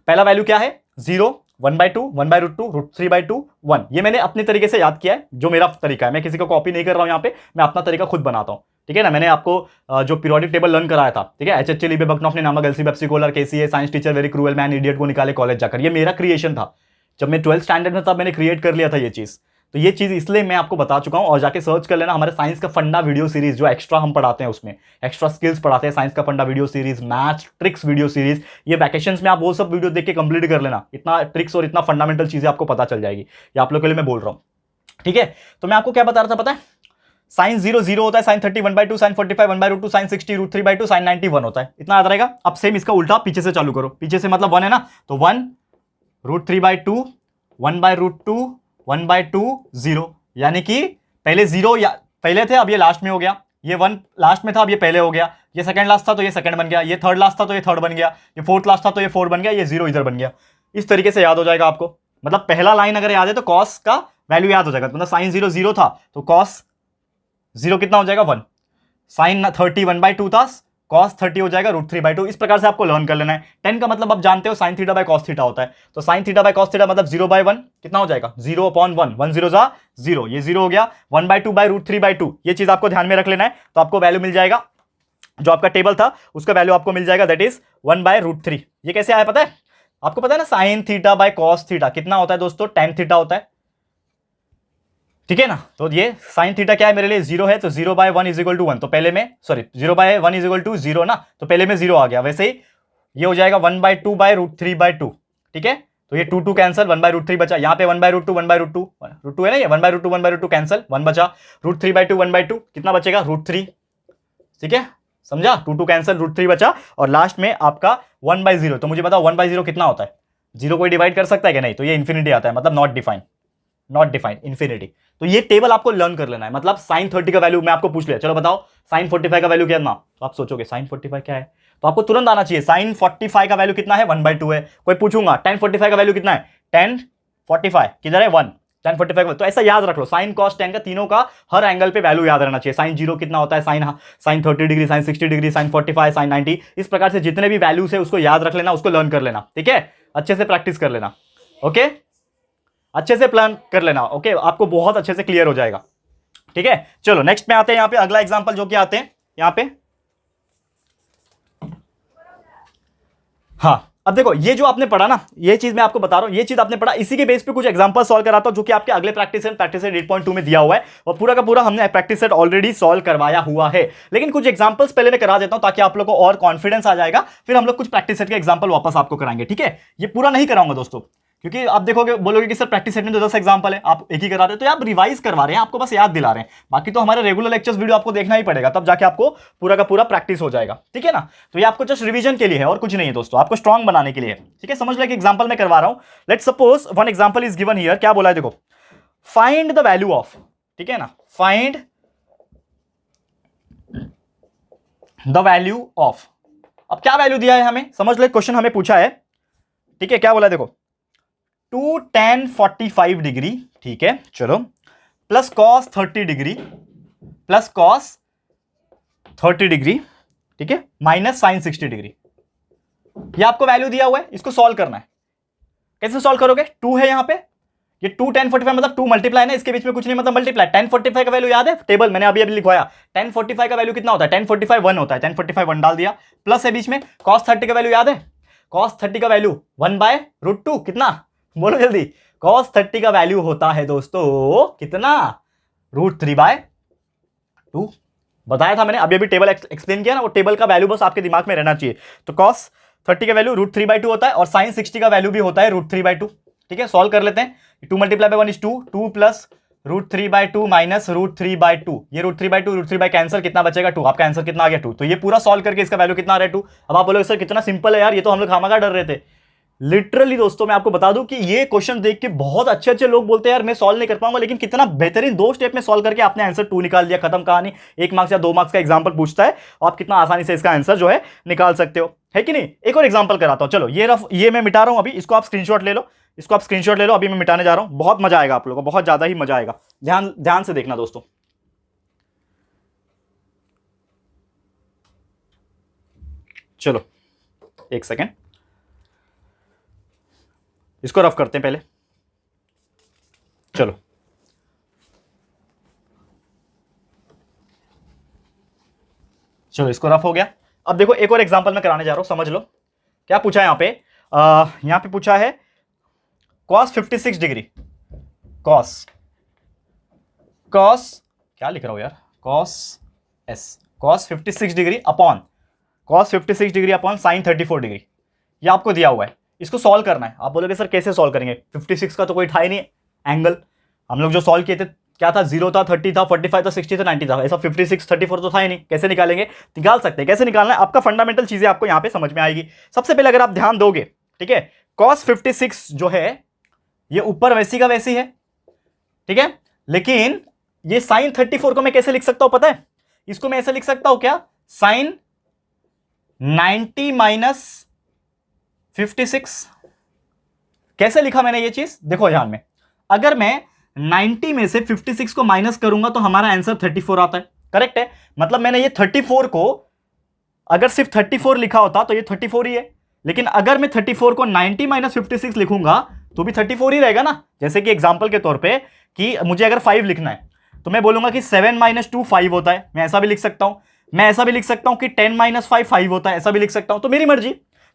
पहला वैल्यू क्या है? 0, 1/2, 1/√2, √3/2, 1। ये मैंने अपने तरीके से याद किया है, जो मेरा तरीका है, मैं किसी को कॉपी नहीं कर रहा हूं यहां पे, मैं अपना तरीका खुद बनाता हूं, ठीक है ना। मैंने आपको जो पीरियोडिक टेबल लर्न कराया था, ठीक है, HH लीबे बकनॉफ ने नामक एलसी बेप्सी कोलर KCA science teacher very cruel man idiot को निकाले कॉलेज जाकर, ये मेरा क्रिएशन था। जब मैं 12th स्टैंडर्ड में था मैंने क्रिएट कर लिया था ये चीज। तो ये चीज इसलिए मैं आपको बता चुका हूं, और जाके सर्च कर लेना हमारे साइंस का फंडा वीडियो सीरीज, जो एक्स्ट्रा हम पढ़ाते हैं, उसमें एक्स्ट्रा स्किल्स पढ़ाते हैं, साइंस का फंडा video series, maths tricks video series, ये वैकेशंस में आप वो सब वीडियो देख के कंप्लीट कर लेना। इतना ट्रिक्स और इतना फंडामेंटल चीजें आपको पता चल जाएगी, ये आप लोग के लिए मैं बोल रहा हूं, ठीक है। तो मैं आपको क्या बता रहा था पता है, साइन 0 0 होता है, साइन 30 1/2, साइन 45 1/√2, साइन 60 √3/2, साइन 90 1 होता है, इतना याद रहेगा। अब सेम इसका उल्टा पीछे से चालू करो, पीछे से मतलब 1 है ना, तो 1 √3/2, 1/√2, 1/2, 0, यानी कि पहले 0 या पहले थे, अब ये लास्ट में हो गया, ये 1 लास्ट में था, अब ये पहले हो गया, ये सेकंड लास्ट था तो ये सेकंड बन गया, ये थर्ड लास्ट था तो ये थर्ड बन गया, ये फोर्थ लास्ट था तो ये फोर्थ बन गया, ये 0 इधर बन गया। इस तरीके से याद हो जाएगा आपको, मतलब पहला लाइन अगर याद है तो कॉस का वैल्यू याद हो जाएगा, मतलब साइन 0 0 था तो कॉस 0 कितना हो जाएगा 1, साइन 30 1/2 था, cos 30 हो जाएगा √3/2। इस प्रकार से आपको लर्न कर लेना है। 10 का मतलब आप जानते हो sine theta by cos theta होता है, तो sine theta by cos theta मतलब 0/1 कितना हो जाएगा 0/1, 1 0 जा 0, ये 0 हो गया, 1/2 बाय √3/2, ये चीज आपको ध्यान में रख लेना है। तो आपको वैल्यू मिल जाएगा, जो आपका टेबल था उसका वैल्यू आपको मिल जाएगा, दैट इज 1/√3। ये कैसे आया पता है आपको? पता है ना sine theta by cos theta कितना होता है दोस्तों, tan थीटा होता है, ठीक है ना। तो ये साइन थीटा क्या है मेरे लिए 0 है, तो 0/1 = 1, तो पहले में 0/1 = 0 ना, तो पहले में 0 आ गया। वैसे ही ये हो जाएगा 1/2 बाय √3/2, ठीक है। तो ये 2 कैंसिल, 1/√3 बचा, यहाँ पे 1/√2 √2 है ना, ये 1/√2 1/√2 कैंसिल, 1 बचा, √3/2 1/2 कितना बचेगा √3, ठीक है, समझा, 2 कैंसिल, √3 बचा, और लास्ट में आपका 1/0। तो मुझे बताओ 1/0 कितना होता है? 0 कोई डिवाइड कर सकता है कि नहीं? तो ये इन्फिनिटी आता है, मतलब नॉट डिफाइंड इन्फिनिटी। तो ये टेबल आपको लर्न कर लेना है। मतलब साइन 30 का वैल्यू मैं आपको पूछ लिया, चलो बताओ साइन 45 का वैल्यू क्या है? तो आप सोचोगे साइन 45 क्या है, तो आपको तुरंत आना चाहिए साइन 45 का वैल्यू कितना है 1/2 है। कोई पूछूंगा tan 45 का वैल्यू कितना है, tan 45 किधर है 1, tan 45। तो ऐसा याद रख लो, साइन कॉस tan का तीनों का हर एंगल पे वैल्यू याद रहना चाहिए। साइन 0 कितना होता है, sine 30 degree, sine 60 degree, sine 45, sine 90, इस प्रकार से जितने भी वैल्यूज है उसको याद रख लेना, उसको लर्न कर लेना, ठीक है, अच्छे से प्रैक्टिस कर लेना, ओके। अच्छे से प्लान कर लेना, ओके, आपको बहुत अच्छे से क्लियर हो जाएगा। ठीक है, चलो नेक्स्ट में आते हैं यहां पे, अगला एग्जांपल जो कि आते हैं यहां पे। हाँ, अब देखो ये जो आपने पढ़ा ना, ये चीज मैं आपको बता रहा हूं, ये चीज आपने पढ़ा, इसी के बेस पे कुछ एग्जांपल सॉल्व कराता हूं जो कि आपके अगले प्रैक्टिस सेट 8.2 में दिया हुआ है, और पूरा का पूरा हमने प्रैक्टिस सेट ऑलरेडी सॉल्व करवाया हुआ है। लेकिन कुछ एग्जांपल्स पहले मैं करा देता हूं ताकि आप लोगों को और कॉन्फिडेंस आ जाएगा, फिर हम लोग कुछ प्रैक्टिस सेट के एग्जांपल वापस आपको कराएंगे। ठीक है, ये पूरा नहीं कराऊंगा दोस्तों, क्योंकि आप देखोगे बोलोगे कि सर प्रैक्टिस सेट में तो 10 एग्जांपल है, आप एक ही करा रहे हैं, तो आप रिवाइज करवा रहे हैं, आपको बस याद दिला रहे हैं। बाकी तो हमारे रेगुलर लेक्चर्स वीडियो आपको देखना ही पड़ेगा, तब जाके आपको पूरा का पूरा प्रैक्टिस हो जाएगा। ठीक है ना, तो ये आपको जस्ट रिवीजन के लिए है और कुछ नहीं है दोस्तों, आपको स्ट्रांग बनाने के लिए है। ठीक है, समझ लो, एक एग्जांपल मैं करवा रहा हूं। Let's suppose one example is given here, क्या बोला है देखो, फाइंड द वैल्यू ऑफ, ठीक है ना, फाइंड द वैल्यू ऑफ। अब क्या वैल्यू दिया है हमें, समझ लो, क्वेश्चन हमें पूछा है। ठीक है, क्या बोला है देखो, 2 tan 45 डिग्री, ठीक है, चलो, plus cos 30 degree, plus cos 30 degree, ठीक है, माइनस साइन 60 डिग्री। ये आपको वैल्यू दिया हुआ है, इसको सॉल्व करना है। कैसे सॉल्व करोगे, 2 है यहां पे, ये 2 tan 45 मतलब 2 मल्टीप्लाई ना, इसके बीच में कुछ नहीं मतलब मल्टीप्लाई। tan 45 का वैल्यू याद है, टेबल मैंने अभी लिखवाया, tan 45 का वैल्यू कितना होता है, tan 45 1 होता है, tan 45 1 डाल दिया, प्लस है बीच में, cos 30 का वैल्यू याद है, cos 30 का वैल्यू 1/√2, कितना, बोलो जल्दी, cos 30 का वैल्यू होता है दोस्तों कितना, √3/2। बताया था मैंने, अभी टेबल एक्सप्लेन किया ना, वो टेबल का वैल्यू बस आपके दिमाग में रहना चाहिए। तो cos 30 का वैल्यू √3/2 होता है, और sin 60 का वैल्यू भी होता है √3/2। ठीक है, सॉल्व कर लेते हैं। 2 multiply by 1 is 2, 2 plus √3/2 minus √3/2, ये √3/2 √3 कैंसर, कितना बचेगा 2, आपका आंसर कितना आ गया 2। तो ये पूरा सॉल्व करके इसका वैल्यू कितना आ रहा है 2। अब आप बोलोगे सर कितना सिंपल है यार, ये तो हम लोग खामखा डर रहे थे। लिटरली दोस्तों मैं आपको बता दूं कि ये क्वेश्चन देख के बहुत अच्छे अच्छे लोग बोलते हैं यार मैं सॉल्व नहीं कर पाऊंगा, लेकिन कितना बेहतरीन 2 स्टेप में सॉल्व करके आपने आंसर 2 निकाल दिया, खत्म कहानी। 1 मार्क्स या 2 मार्क्स का एग्जांपल पूछता है, आप कितना आसानी से इसका आंसर जो है निकाल सकते हो, है कि नहीं। एक और एग्जांपल कराता हूं, चलो ये मैं मिटा रहा हूं अभी, इसको आप स्क्रीनशॉट ले लो, इसको आप स्क्रीनशॉट ले लो, अभी मैं मिटाने जा रहा हूं, बहुत मजा आएगा आप लोगों को, बहुत ज्यादा ही मजा आएगा, ध्यान से देखना दोस्तों। चलो एक सेकेंड, इसको रफ करते हैं पहले, चलो इसको रफ हो गया। अब देखो एक और एग्जांपल मैं कराने जा रहा हूं, समझ लो क्या पूछा है यहां पे। यहां पे पूछा है cos 56 डिग्री, cos क्या लिख रहा हूं यार, cos 56 degree upon sin 34 degree, ये आपको दिया हुआ है, इसको सॉल्व करना है। आप बोलोगे सर कैसे सॉल्व करेंगे, 56 का तो कोई था ही नहीं एंगल, हम लोग जो सॉल्व किए थे क्या था, 0 था, 30 था, 45 था, 60 था, 90 था, ऐसा 56 34 तो था ही नहीं, कैसे निकालेंगे, निकाल सकते हैं। कैसे निकालना है, आपका फंडामेंटल चीजें आपको यहां पे समझ में आएगी। सबसे पहले अगर आप ध्यान दोगे, ठीक है, cos 56 जो है ये ऊपर वैसी का वैसी है, ठीक है, लेकिन ये sin 34 को मैं कैसे लिख सकता हूं पता है, इसको मैं ऐसे लिख सकता हूं क्या, sin 90 माइनस 56। कैसे लिखा मैंने ये चीज, देखो ध्यान में, अगर मैं 90 में से 56 को माइनस करूंगा तो हमारा आंसर 34 आता है, करेक्ट है। मतलब मैंने ये 34 को अगर सिर्फ 34 लिखा होता तो ये 34 ही है, लेकिन अगर मैं 34 को 90 माइनस 56 लिखूंगा तो भी 34 ही रहेगा ना। जैसे कि एग्जांपल के तौर पे कि मुझे अगर 5 लिखना है तो मैं बोलूंगा कि 7 माइनस 2 5 होता है, मैं ऐसा भी लिख सकता हूं। मैं ऐसा भी लिख सकता हूं कि 10 माइनस 5 5 होता है, ऐसा भी लिख सकता हूं, तो मेरी मर्जी।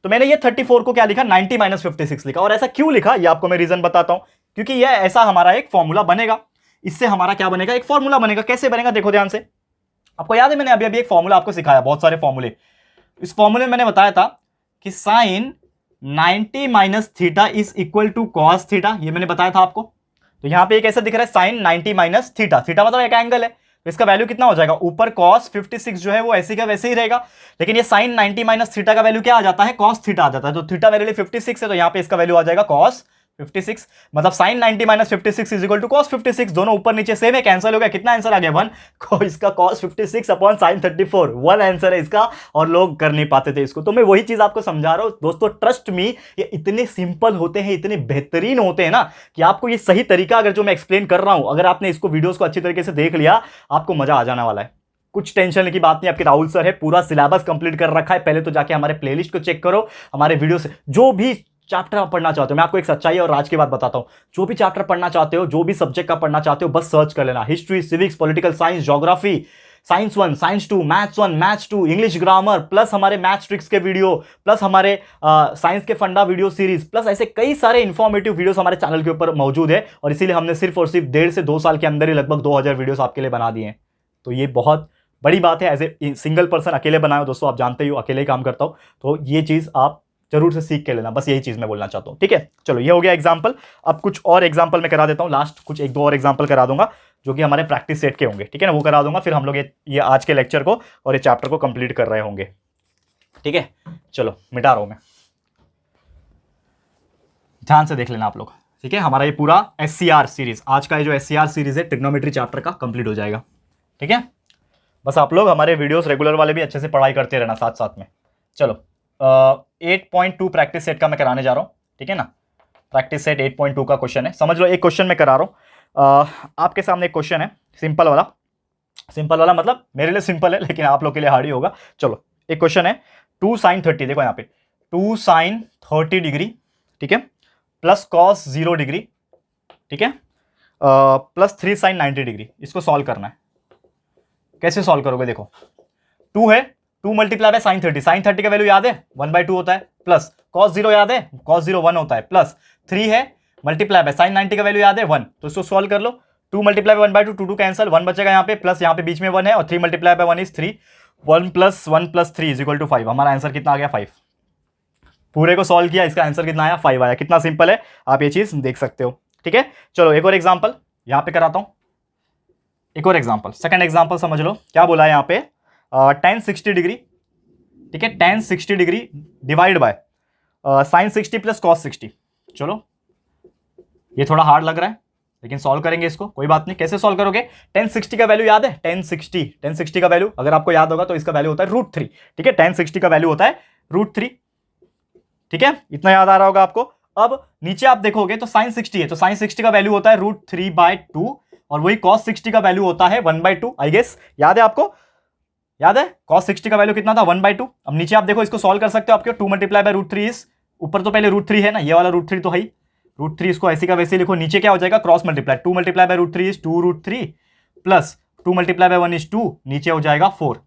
तो मैंने ये 34 को क्या लिखा, 90 माइनस 56 लिखा। और ऐसा क्यों लिखा ये आपको मैं रीजन बताता हूं, क्योंकि ये ऐसा हमारा एक फॉर्मूला बनेगा, इससे हमारा क्या बनेगा, एक फॉर्मूला बनेगा। कैसे बनेगा देखो ध्यान से, आपको याद है मैंने अभी एक फॉर्मूला आपको सिखाया, बहुत सारे फॉर्मूले। इस फॉर्मूले में मैंने बताया था कि sine 90 minus theta is equal to cos theta, ये मैंने बताया था आपको। तो यहां पे कैसे दिख रहा है, साइन 90 माइनस थीटा, थीटा मतलब एक एंगल है, तो इसका वैल्यू कितना हो जाएगा, ऊपर cos 56 जो है वो ऐसे का वैसे ही रहेगा, लेकिन ये sin 90 माइनस थीटा का वैल्यू क्या आ जाता है, cos थीटा आ जाता है। तो थीटा मेरे लिए 56 है, तो यहां पे इसका वैल्यू आ जाएगा cos 56, मतलब sin 90 minus 56 is equal to cos 56। दोनों ऊपर नीचे सेम है, कैंसिल हो गया, कितना आंसर आ गया 1। इसका cos 56 अपॉन sin 34 1 आंसर है इसका, और लोग कर नहीं पाते थे इसको। तो मैं वही चीज आपको समझा रहा हूं दोस्तों, ट्रस्ट मी, ये इतने सिंपल होते हैं, इतने बेहतरीन होते हैं ना, कि आपको ये सही तरीका अगर जो मैं एक्सप्लेन कर रहा हूं, अगर आपने इसको वीडियोस को अच्छी तरीके से देख लिया, आपको मजा आ जाने वाला है। कुछ टेंशन की बात नहीं, आपके राहुल सर है, पूरा सिलेबस कंप्लीट कर रखा है। पहले तो जाके हमारे प्लेलिस्ट को चेक करो, हमारे वीडियो से जो भी चैप्टर आप पढ़ना चाहते हो, मैं आपको एक सच्चाई और राज की बात बताता हूं, जो भी चैप्टर पढ़ना चाहते हो, जो भी सब्जेक्ट का पढ़ना चाहते हो, बस सर्च कर लेना, history, civics, political science, geography, science 1, science 2, maths 1, maths 2, English grammar, plus हमारे मैथ्स ट्रिक्स के वीडियो, प्लस हमारे साइंस के फंडा वीडियो सीरीज, प्लस ऐसे कई सारे इंफॉर्मेटिव वीडियोस हमारे चैनल के ऊपर मौजूद है। और इसीलिए हमने सिर्फ और सिर्फ 1.5 से 2 साल के अंदर ही लगभग 2000 वीडियोस आपके लिए बना दिए हैं। तो ये बहुत बड़ी बात है, एज ए सिंगल पर्सन अकेले बनाए, दोस्तों आप जानते ही हो अकेले ही काम करता हूं, तो ये चीज आप जरूर से सीख के लेना, बस यही चीज मैं बोलना चाहता हूं। ठीक है, चलो ये हो गया एग्जांपल। अब कुछ और एग्जांपल मैं करा देता हूं, लास्ट कुछ 1-2 और एग्जांपल करा दूंगा जो कि हमारे प्रैक्टिस सेट के होंगे। ठीक है ना, वो करा दूंगा, फिर हम लोग ये आज के लेक्चर को और ये चैप्टर को कंप्लीट कर रहे होंगे। ठीक है, चलो मिटा रहा हूं मैं, ध्यान से देख लेना आप लोग। ठीक है, हमारा ये पूरा SCR सीरीज, आज का ये जो SCR सीरीज है ट्रिग्नोमेट्री चैप्टर का, कंप्लीट हो जाएगा। ठीक है, बस आप लोग हमारे वीडियोस रेगुलर वाले भी अच्छे से पढ़ाई करते रहना साथ साथ में। चलो 8.2 प्रैक्टिस सेट का मैं कराने जा रहा हूं। ठीक है ना, प्रैक्टिस सेट 8.2 का क्वेश्चन है, समझ लो एक क्वेश्चन मैं करा रहा हूं। आपके सामने एक क्वेश्चन है सिंपल वाला मतलब मेरे लिए सिंपल है लेकिन आप लोग के लिए हार्ड ही होगा। चलो एक क्वेश्चन है 2 sin 30, देखो यहाँ पे 2 sin 30 डिग्री, ठीक है, प्लस cos 0 डिग्री, ठीक है, प्लस 3 sin 90 डिग्री। इसको सॉल्व करना है। कैसे सॉल्व करोगे, देखो 2 है, 2 मल्टीप्लाई बाय sin 30, sin 30 का वैल्यू याद है 1/2 होता है, प्लस cos 0 याद है cos 0 1 होता है, प्लस 3 है मल्टीप्लाई बाय sin 90 का वैल्यू याद है 1, तो इसको सॉल्व कर लो। 2 मल्टीप्लाई बाय 1/2, 2 कैंसिल, 1 बचेगा यहाँ पे, प्लस यहाँ पे बीच में 1 है, और 3 मल्टीप्लाई बाय 1 इज 3, 1 + 1 + 3 = 5। हमारा आंसर कितना आ गया, 5। पूरे को सॉल्व किया, इसका आंसर कितना आया, 5 आया। कितना सिंपल है, आप ये चीज देख सकते हो। ठीक है, चलो एक और एग्जाम्पल यहाँ पे कराता हूँ, एक और एग्जाम्पल, सेकंड एग्जाम्पल समझ लो। क्या बोला है यहाँ पे, tan 60 डिग्री, ठीक है, tan 60 degree divide by sin 60 plus cos 60। चलो ये थोड़ा हार्ड लग रहा है लेकिन सॉल्व करेंगे इसको, कोई बात नहीं। कैसे सॉल्व करोगे, tan 60 का वैल्यू याद है, tan 60 का वैल्यू अगर आपको याद होगा तो इसका वैल्यू होता है √3। ठीक है, tan 60 का वैल्यू होता है √3। ठीक है, इतना याद आ रहा होगा आपको। अब नीचे आप देखोगे तो sin 60 है, तो sin 60 का वैल्यू होता है √3/2, और वही cos 60 का वैल्यू होता है 1/2। आई गेस याद है आपको, याद है cos 60 का वैल्यू कितना था, 1/2। अब नीचे आप देखो, इसको सॉल्व कर सकते हो आपके, 2 मल्टीप्लाई बाय √3 इज, ऊपर तो पहले √3 है ना, ये वाला √3 तो है ही, √3 इसको ऐसे का वैसे लिखो, नीचे क्या हो जाएगा cross multiply, 2 multiply by √3 is 2√3, plus 2 multiply by 1 is 2, नीचे हो जाएगा 4।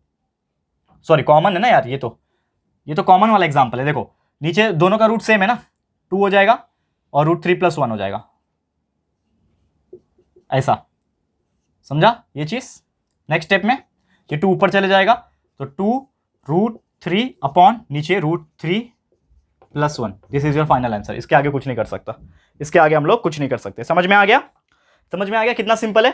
सॉरी कॉमन है ना यार, ये तो कॉमन वाला एग्जाम्पल है। देखो नीचे दोनों का रूट सेम है ना, 2 हो जाएगा और √3 + 1 हो जाएगा, ऐसा समझा ये चीज। नेक्स्ट स्टेप में ये 2 ऊपर चले जाएगा, तो 2√3 अपॉन नीचे √3 + 1, this is your final answer. इसके आगे कुछ नहीं कर सकता, इसके आगे हम लोग कुछ नहीं कर सकते। समझ में आ गया, समझ में आ गया कितना सिंपल है,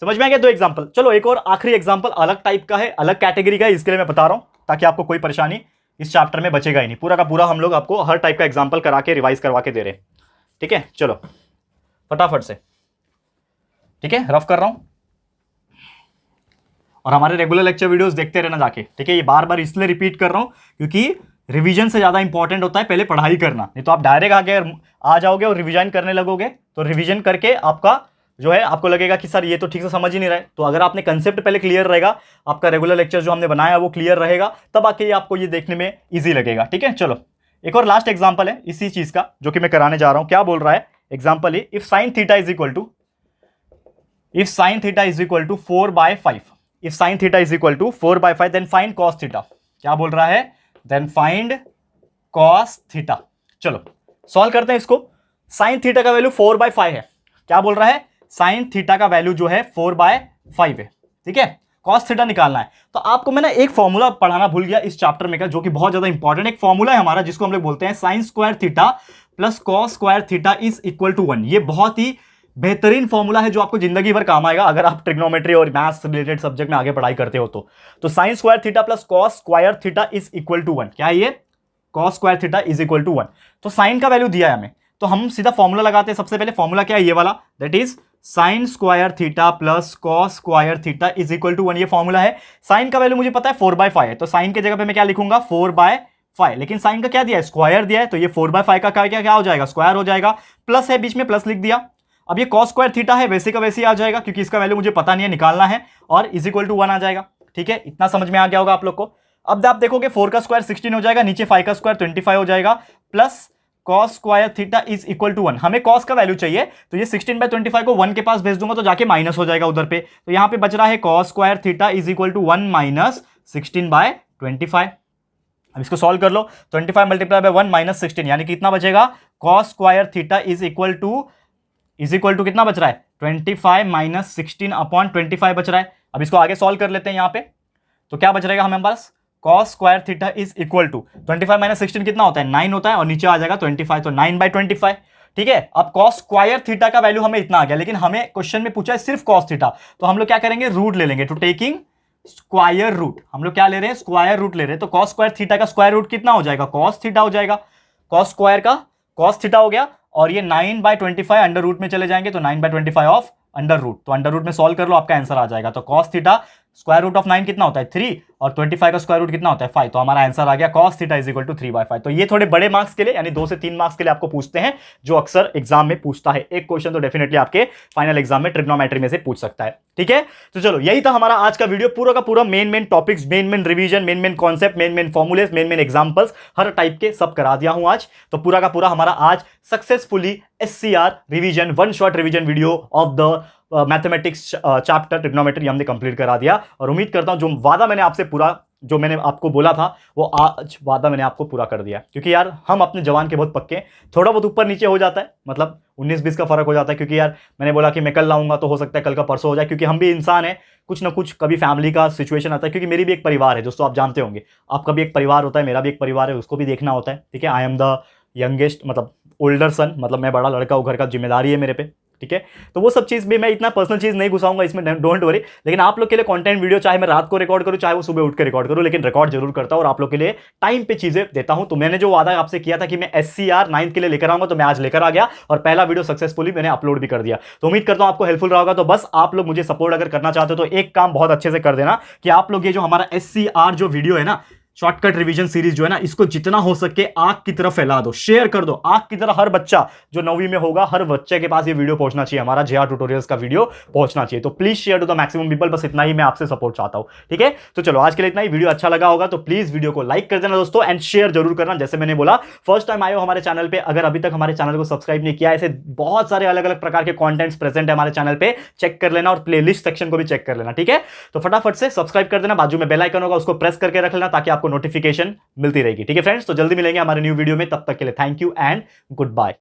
समझ में आ गया। 2 एग्जाम्पल, चलो एक और आखिरी एग्जाम्पल अलग टाइप का है, अलग कैटेगरी का है, इसके लिए मैं बता रहा हूं ताकि आपको कोई परेशानी इस चैप्टर में बचेगा ही नहीं। पूरा का पूरा हम लोग आपको हर टाइप का एग्जाम्पल करा के रिवाइज करवा के दे रहे हैं। ठीक है, चलो फटाफट से, ठीक है, रफ कर रहा हूं, और हमारे रेगुलर लेक्चर वीडियोस देखते रहना जाके। ठीक है, ये बार बार इसलिए रिपीट कर रहा हूं क्योंकि रिवीजन से ज्यादा इंपॉर्टेंट होता है पहले पढ़ाई करना, नहीं तो आप डायरेक्ट आगे आ जाओगे और रिवीजन करने लगोगे, तो रिवीजन करके आपका जो है आपको लगेगा कि सर ये तो ठीक से समझ ही नहीं रहा है। तो अगर आपने कंसेप्ट पहले क्लियर रहेगा, आपका रेगुलर लेक्चर जो हमने बनाया वो क्लियर रहेगा, तब आके आपको ये देखने में ईजी लगेगा। ठीक है, चलो एक और लास्ट एग्जाम्पल है इसी चीज का जो कि मैं कराने जा रहा हूं। क्या बोल रहा है example, if sin θ is equal to 4/5, if sin θ is equal to 4/5 then find cos θ। क्या बोल रहा है, then find cos θ। चलो सॉल्व करते हैं इसको। sin θ का वैल्यू 4/5 है, क्या बोल रहा है, sin θ का वैल्यू जो है 4/5 है। ठीक है, cos θ निकालना है। तो आपको मैं ना एक फॉर्मूला पढ़ाना भूल गया इस चैप्टर में का, जो कि बहुत ज्यादा इंपॉर्टेंट एक फॉर्मूला है हमारा, जिसको हम लोग बोलते हैं sin² θ plus cos² θ is equal to 1। ये बहुत ही बेहतरीन फॉर्मूला है जो आपको जिंदगी भर काम आएगा अगर आप ट्रिग्नोमेट्री और मैथ्स रिलेटेड सब्जेक्ट में आगे पढ़ाई करते हो तो sin² θ plus cos² θ is equal to 1। क्या है ये, cos² θ इज इक्वल टू 1। तो साइन का वैल्यू दिया है हमें, तो हम सीधा फॉर्मूला लगाते हैं। सबसे पहले फॉर्मूला क्या है, ये वाला, that is sin² θ plus cos² θ is equal to 1। ये फॉर्मूला है। साइन का वैल्यू मुझे पता है 4/5 है, तो साइन की जगह पे मैं क्या लिखूंगा 4/5, लेकिन साइन का क्या दिया है, स्क्वायर दिया है, तो ये 4/5 का क्या हो जाएगा, स्क्वायर हो जाएगा, प्लस है बीच में, प्लस लिख दिया। अब ये cos² θ है, वैसे का वैसे ही आ जाएगा क्योंकि इसका वैल्यू मुझे पता नहीं है, निकालना है, और इज इक्वल टू 1 आ जाएगा। ठीक है, इतना समझ में आ गया होगा आप लोग को। अब आप देखोगे 4 का स्क्वायर 16 हो जाएगा, नीचे 5 का स्क्वायर 25 हो जाएगा, plus cos square theta is equal to 1। हमें cos का वैल्यू चाहिए, तो ये 16/25 को 1 के पास भेज दूंगा तो जाके माइनस हो जाएगा उधर पे। तो यहां पे बच रहा है cos square theta is equal to 1 minus 16/25। अब इसको सॉल्व कर लो, 25 मल्टीप्लाई बाय 1 माइनस 16 यानी कितना बचेगा, cos square theta is equal to कितना बच रहा है, 25 माइनस 16 अपॉन 25 बच रहा है। अब इसको आगे सॉल्व कर लेते हैं यहां पे, तो क्या बच रहेगा हमें पास, cos square theta is equal to 25 minus 16 कितना होता है, 9 होता है, और नीचे आ जाएगा 25, तो 9/25। ठीक है, अब cos स्क्वायर थीटा का वैल्यू हमें इतना आ गया, लेकिन हमें क्वेश्चन में पूछा है सिर्फ cos थीटा, तो हम लोग क्या करेंगे, रूट ले लेंगे, टू टेकिंग स्क्वायर रूट। हम लोग क्या ले रहे हैं, स्क्वायर रूट ले रहे हैं। तो cos स्क्वायर थीटा का स्क्वायर रूट कितना हो जाएगा, cos थीटा हो जाएगा, cos स्क्वायर का cos थीटा हो गया, और ये 9/25 अंडर रूट में चले जाएंगे, तो 9/25 ऑफ अंडर रूट, तो अंडर रूट में सॉल्व कर लो, आपका आंसर आ जाएगा। तो cos theta square root of 9 कितना होता है, 3, और 25 का स्क्वायर रूट कितना होता है, 5, तो हमारा आंसर आ गया cos theta is equal to 3/5। तो ये थोड़े बड़े मार्क्स के लिए, यानी 2 से 3 मार्क्स के लिए आपको पूछते हैं, जो अक्सर एग्जाम में पूछता है। एक क्वेश्चन तो डेफिनेटली आपके फाइनल एग्जाम में ट्रिग्नोमेट्री में से पूछ सकता है। ठीक है, तो चलो यही था हमारा आज का वीडियो, पूरा का पूरा main topics, main revision, main concept, main formulas, main examples, हर टाइप के सब करा दिया हूं आज। तो पूरा का पूरा हमारा आज successfully SCR revision, 1 short revision video of the mathematics chapter trigonometry हमने कंप्लीट करा दिया, और उम्मीद करता हूं जो वादा मैंने आपसे पूरा, जो मैंने आपको बोला था, वो आज वादा मैंने आपको पूरा कर दिया। क्योंकि यार हम अपने जवान के बहुत पक्के हैं, थोड़ा बहुत ऊपर नीचे हो जाता है, मतलब 19-20 का फर्क हो जाता है, क्योंकि यार मैंने बोला कि मैं कल लाऊंगा तो हो सकता है कल का परसों हो जाए, क्योंकि हम भी इंसान हैं, कुछ ना कुछ कभी फैमिली का सिचुएशन आता है, क्योंकि मेरी भी एक परिवार है दोस्तों, आप जानते होंगे, आपका भी एक परिवार होता है, मेरा भी एक परिवार है, उसको भी देखना होता है। ठीक है, आई एम द यंगेस्ट, मतलब ओल्डर सन, मतलब मैं बड़ा लड़का हूँ, घर का जिम्मेदारी है मेरे पे। ठीक है, तो वो सब चीज़ भी मैं इतना पर्सनल चीज़ नहीं घुसाऊंगा इसमें, डोंट वरी। लेकिन आप लोग के लिए कंटेंट वीडियो, चाहे मैं रात को रिकॉर्ड करूं, चाहे वो सुबह उठ के रिकॉर्ड करूं, लेकिन रिकॉर्ड जरूर करता हूं और आप लोग के लिए टाइम पे चीजें देता हूं। तो मैंने जो वादा आपसे किया था कि मैं SCR 9th के लिए लेकर आऊंगा, तो मैं आज लेकर आ गया, और पहला वीडियो सक्सेसफुली मैंने अपलोड भी कर दिया। तो उम्मीद करता हूं आपको हेल्पफुल रहा होगा। तो बस आप लोग मुझे सपोर्ट अगर करना चाहते हो तो एक काम बहुत अच्छे से कर देना, कि आप लोग ये जो हमारा SCR जो वीडियो है ना, शॉर्टकट रिवीजन सीरीज जो है ना, इसको जितना हो सके आग की तरफ फैला दो, शेयर कर दो आग की तरह। हर बच्चा जो 9वीं में होगा, हर बच्चे के पास ये वीडियो पहुंचना चाहिए, हमारा JR ट्यूटोरियल्स का वीडियो पहुंचना चाहिए। तो please share to the maximum people, बस इतना ही मैं आपसे सपोर्ट चाहता हूं। ठीक है, तो चलो आज के लिए इतना ही। वीडियो अच्छा लगा होगा तो प्लीज वीडियो को लाइक कर देना दोस्तों, एंड शेयर जरूर करना। जैसे मैंने बोला, फर्स्ट टाइम आए हो हमारे चैनल पे, अगर अभी तक हमारे चैनल को सब्सक्राइब नहीं किया, ऐसे बहुत सारे अलग अलग प्रकार के कॉन्टेंट्स प्रेजेंट है हमारे चैनल पे, चेक कर लेना, और प्लेलिस्ट सेक्शन को भी चेक कर लेना। ठीक है, तो फटाफट से सब्सक्राइब कर देना, बाजू में बेल आइकन होगा, उसको प्रेस करके रख लेना, ताकि आपको नोटिफिकेशन मिलती रहेगी। ठीक है फ्रेंड्स, तो जल्दी मिलेंगे हमारे न्यू वीडियो में, तब तक के लिए thank you and good bye.